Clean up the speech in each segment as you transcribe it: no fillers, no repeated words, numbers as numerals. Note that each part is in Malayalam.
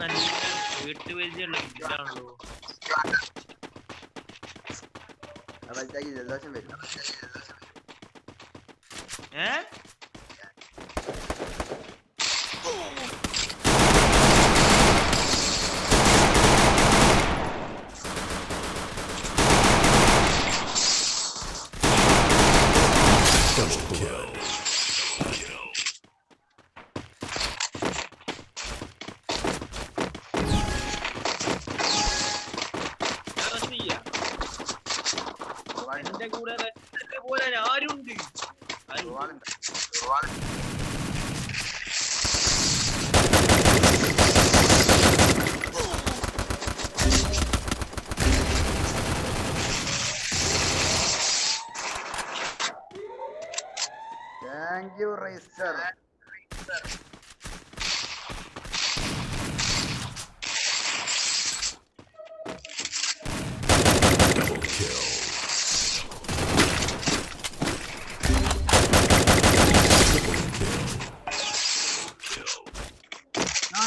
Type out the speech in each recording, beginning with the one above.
നല്ല വീട്ടുപരിചയമുള്ള ഇതാണല്ലോ. ജലദോഷം വരും. എന്റെ കൂടെ പോലെ ആരുണ്ട്? Thank you, Racer. Double kill.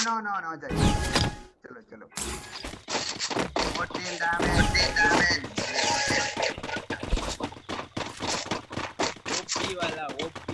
No, Jai. Chalo. 14 damage. OP वाला OP.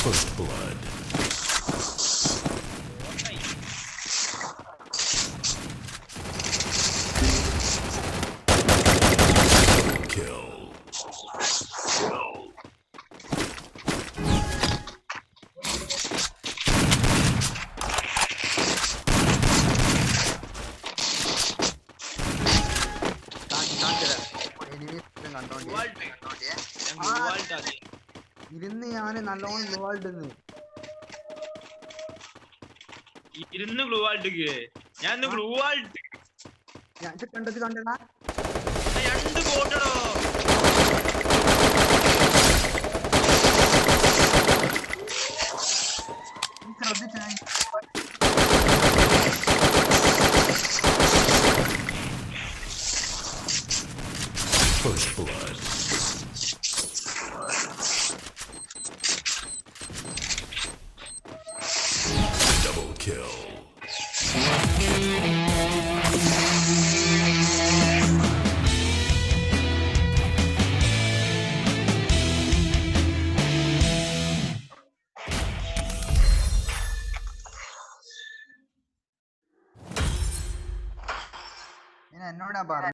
First blood. Kill. ഇരുന്ന് ഞാന് നല്ലോണം ഗ്ലൂവാൾഡ് ഇരുന്ന് ഗ്ലൂവാൾട്ടിക്ക് ഞാൻ ഗ്ലൂവാൾട്ട് ഞാൻ കണ്ടടാ 2 ബോട്ടടോ. First blood. Double kill. എന്നോടാ പറഞ്ഞു.